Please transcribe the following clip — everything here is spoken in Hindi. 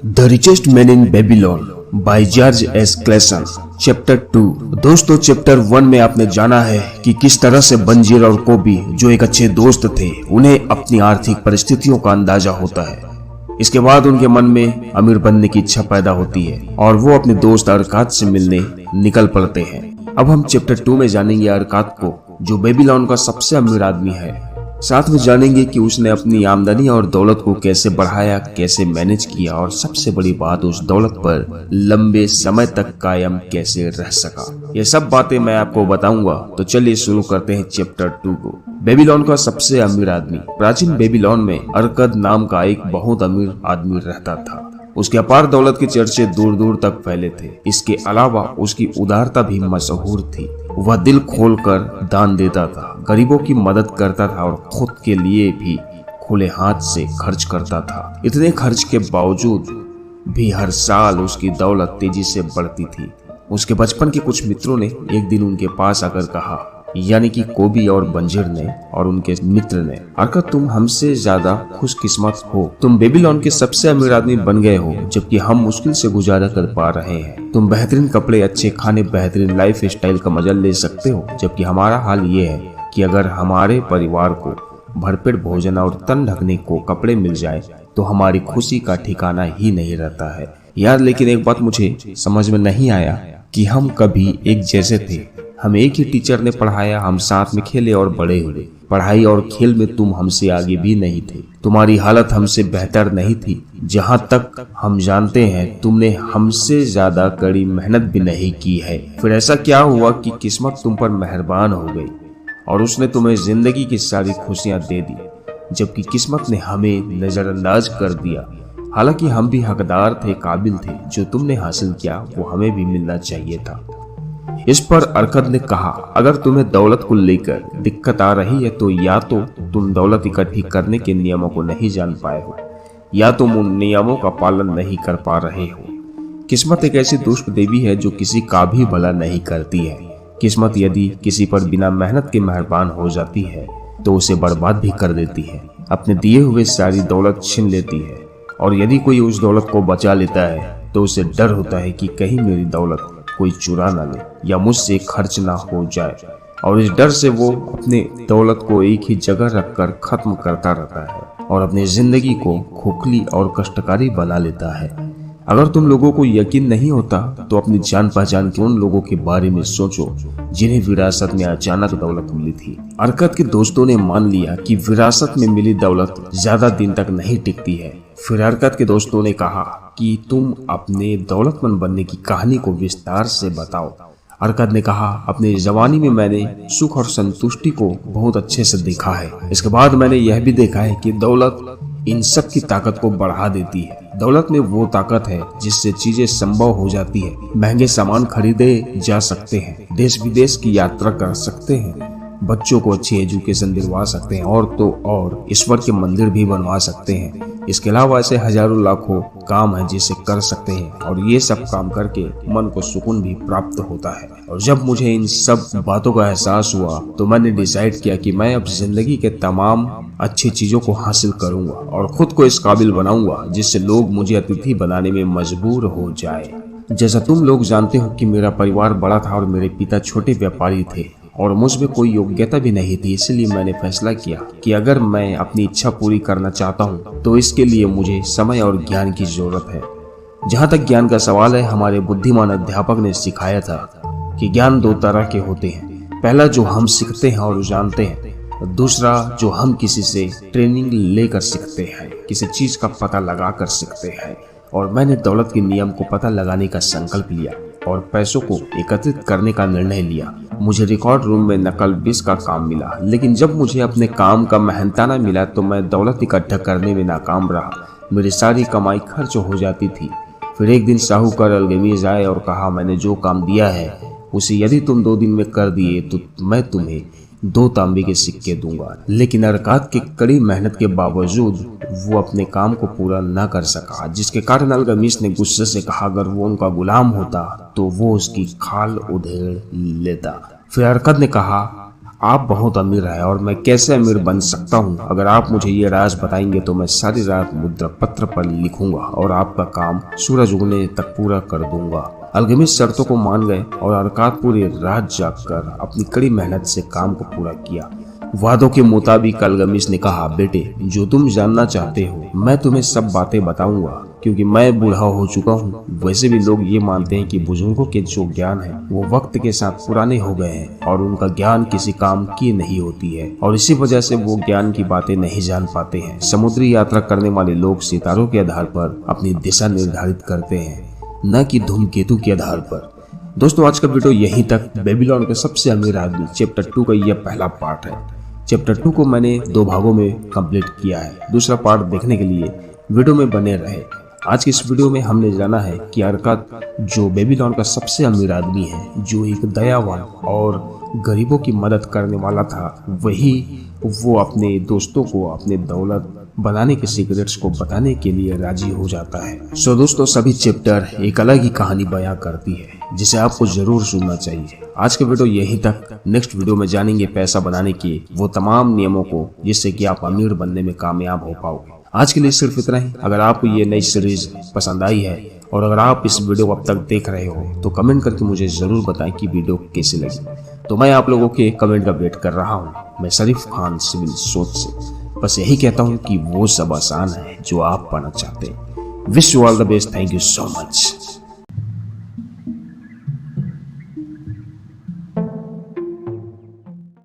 The richest man in Babylon by George S Klaassen chapter 2। दोस्तों, चैप्टर 1 में आपने जाना है कि किस तरह से बंजीर और कोबी, जो एक अच्छे दोस्त थे, उन्हें अपनी आर्थिक परिस्थितियों का अंदाजा होता है। इसके बाद उनके मन में अमीर बनने की इच्छा पैदा होती है और वो अपने दोस्त अरकात से मिलने निकल पड़ते हैं। अब हम चैप्टर 2 में जानेंगे अरकात को, जो बेबीलोन का सबसे अमीर आदमी है। साथ में जानेंगे कि उसने अपनी आमदनी और दौलत को कैसे बढ़ाया, कैसे मैनेज किया और सबसे बड़ी बात, उस दौलत पर लंबे समय तक कायम कैसे रह सका। ये सब बातें मैं आपको बताऊंगा। तो चलिए शुरू करते हैं चैप्टर 2 को। बेबीलोन का सबसे अमीर आदमी। प्राचीन बेबीलोन में अरकद नाम का एक बहुत अमीर आदमी रहता था। उसके अपार दौलत के चर्चे दूर दूर तक फैले थे। इसके अलावा उसकी उदारता भी मशहूर थी। वह दिल खोलकर दान देता था, गरीबों की मदद करता था और खुद के लिए भी खुले हाथ से खर्च करता था। इतने खर्च के बावजूद भी हर साल उसकी दौलत तेजी से बढ़ती थी। उसके बचपन के कुछ मित्रों ने एक दिन उनके पास आकर कहा, यानी कि कोबी और बंजीर ने और उनके मित्र ने, अरकत, तुम हमसे ज्यादा खुशकिस्मत हो। तुम बेबीलोन के सबसे अमीर आदमी बन गए हो, जबकि हम मुश्किल से गुजारा कर पा रहे हैं। तुम बेहतरीन कपड़े, अच्छे खाने, बेहतरीन लाइफ स्टाइल का मजा ले सकते हो, जबकि हमारा हाल ये है कि अगर हमारे परिवार को भरपेट भोजन और तन ढकने को कपड़े मिल जाए तो हमारी खुशी का ठिकाना ही नहीं रहता है। यार, लेकिन एक बात मुझे समझ में नहीं आया कि हम कभी एक जैसे थे। हम एक ही टीचर ने पढ़ाया, हम साथ में खेले और बड़े हुए। पढ़ाई और खेल में तुम हमसे आगे भी नहीं थे। तुम्हारी हालत हमसे बेहतर नहीं थी। जहाँ तक हम जानते हैं, तुमने हमसे ज्यादा कड़ी मेहनत भी नहीं की है। फिर ऐसा क्या हुआ कि किस्मत तुम पर मेहरबान हो गई और उसने तुम्हें जिंदगी की सारी खुशियां दे दी, जबकि किस्मत ने हमें नजरअंदाज कर दिया। हालांकि हम भी हकदार थे, काबिल थे। जो तुमने हासिल किया वो हमें भी मिलना चाहिए था। इस पर अरकद ने कहा, अगर तुम्हें दौलत को लेकर दिक्कत आ रही है तो या तो तुम दौलत इकट्ठी करने के नियमों को नहीं जान पाए हो, या तुम उन नियमों का पालन नहीं कर पा रहे हो। किस्मत एक ऐसी दुष्ट देवी है जो किसी का भी भला नहीं करती है। किस्मत यदि किसी पर बिना मेहनत के मेहरबान हो जाती है तो उसे बर्बाद भी कर देती है, अपने दिए हुए सारी दौलत छीन लेती है। और यदि कोई उस दौलत को बचा लेता है तो उसे डर होता है कि कहीं मेरी दौलत कोई चुरा ना ले या मुझसे खर्च ना हो जाए, और इस डर से वो अपने दौलत को एक ही जगह रखकर खत्म करता रहता है और अपनी जिंदगी को खोखली और कष्टकारी बना लेता है। अगर तुम लोगों को यकीन नहीं होता तो अपनी जान पहचान के उन लोगों के बारे में सोचो जिन्हें विरासत में अचानक दौलत मिली थी। अरकत के दोस्तों ने मान लिया कि विरासत में मिली दौलत ज्यादा दिन तक नहीं टिकती है। फिर अरकत के दोस्तों ने कहा कि तुम अपने दौलतमंद बनने की कहानी को विस्तार से बताओ। अरकत ने कहा, अपनी जवानी में मैंने सुख और संतुष्टि को बहुत अच्छे से देखा है। इसके बाद मैंने यह भी देखा है कि दौलत इन सब की ताकत को बढ़ा देती है। दौलत में वो ताकत है जिससे चीजें संभव हो जाती है। महंगे सामान खरीदे जा सकते हैं, देश विदेश की यात्रा कर सकते हैं, बच्चों को अच्छी एजुकेशन दिलवा सकते हैं और तो और ईश्वर के मंदिर भी बनवा सकते हैं। इसके अलावा ऐसे हजारों लाखों काम है जिसे कर सकते हैं और ये सब काम करके मन को सुकून भी प्राप्त होता है। और जब मुझे इन सब बातों का एहसास हुआ तो मैंने डिसाइड किया कि मैं अब जिंदगी के तमाम अच्छी चीजों को हासिल करूंगा और खुद को इस काबिल बनाऊंगा जिससे लोग मुझे अतिथि बनाने में मजबूर हो जाए। जैसा तुम लोग जानते हो कि मेरा परिवार बड़ा था और मेरे पिता छोटे व्यापारी थे और मुझ में कोई योग्यता भी नहीं थी। इसलिए मैंने फैसला किया कि अगर मैं अपनी इच्छा पूरी करना चाहता हूँ तो इसके लिए मुझे समय और ज्ञान की जरूरत है। जहाँ तक ज्ञान का सवाल है, हमारे बुद्धिमान अध्यापक ने सिखाया था कि ज्ञान 2 तरह के होते हैं। पहला जो हम सीखते हैं और जानते हैं, दूसरा जो हम किसी से ट्रेनिंग लेकर सीखते हैं, किसी चीज का पता लगा कर सीखते हैं। और मैंने दौलत के नियम को पता लगाने का संकल्प लिया और पैसों को एकत्रित करने का निर्णय लिया। मुझे रिकॉर्ड रूम में नकल 20 का काम मिला, लेकिन जब मुझे अपने काम का मेहनताना मिला तो मैं दौलत इकट्ठा करने में नाकाम रहा। मेरी सारी कमाई खर्च हो जाती थी। फिर एक दिन साहूकार अलगमीज आए और कहा, मैंने जो काम दिया है उसे यदि तुम 2 दिन में कर दिए तो मैं तुम्हें 2 तांबे के सिक्के दूंगा। लेकिन अरकात की कड़ी मेहनत के बावजूद वो अपने काम को पूरा न कर सका, जिसके कारण अलगमीज ने गुस्से से कहा, अगर वो उनका गुलाम होता तो वो उसकी खाल उधेड़ लेता। फिर अरकत ने कहा, आप बहुत अमीर हैं और मैं कैसे अमीर बन सकता हूँ। अगर आप मुझे ये राज बताएंगे तो मैं सारी रात मुद्रा पत्र पर लिखूंगा और आपका काम सूरज उगने तक पूरा कर दूंगा। अल्केमिस्ट शर्तों को मान गए और अरकात पूरी रात जागकर अपनी कड़ी मेहनत से काम को पूरा किया। वादों के मुताबिक अल्केमिस्ट ने कहा, बेटे जो तुम जानना चाहते हो मैं तुम्हें सब बातें बताऊंगा क्योंकि मैं बूढ़ा हो चुका हूँ। वैसे भी लोग ये मानते हैं कि बुजुर्गों के जो ज्ञान है वो वक्त के साथ पुराने हो गए हैं और उनका ज्ञान किसी काम की नहीं होती है और इसी वजह से वो ज्ञान की बातें नहीं जान पाते हैं। समुद्री यात्रा करने वाले लोग सितारों के आधार पर अपनी दिशा निर्धारित करते हैं, न कि धूमकेतु के आधार पर। दोस्तों आज का वीडियो यहीं तक। बेबीलोन के सबसे अमीर आदमी चैप्टर 2 का यह पहला पार्ट है। चैप्टर 2 को मैंने 2 भागों में कंप्लीट किया है। दूसरा पार्ट देखने के लिए वीडियो में बने रहे। आज की इस वीडियो में हमने जाना है कि अरकात जो बेबीलोन का सबसे अमीर आदमी है, जो एक दयावान और गरीबों की मदद करने वाला था, वो अपने दोस्तों को अपने दौलत बनाने के सीक्रेट्स को बताने के लिए राजी हो जाता है। सो दोस्तों सभी चैप्टर एक अलग ही कहानी बयां करती है जिसे आपको जरूर सुनना चाहिए। आज के वीडियो यहीं तक। नेक्स्ट वीडियो में जानेंगे पैसा बनाने के वो तमाम नियमों को जिससे कि आप अमीर बनने में कामयाब हो पाओगे। आज के लिए सिर्फ इतना ही। अगर आपको ये नई सीरीज पसंद आई है और अगर आप इस वीडियो को अब तक देख रहे हो तो कमेंट करके मुझे जरूर बताएं कि वीडियो कैसी लगी। तो मैं आप लोगों के कमेंट का वेट कर रहा हूँ। मैं शरीफ खान सिविल सोच से बस यही कहता हूँ कि वो सब आसान है जो आप पाना चाहते हैं। Wish you all the best. Thank you so much.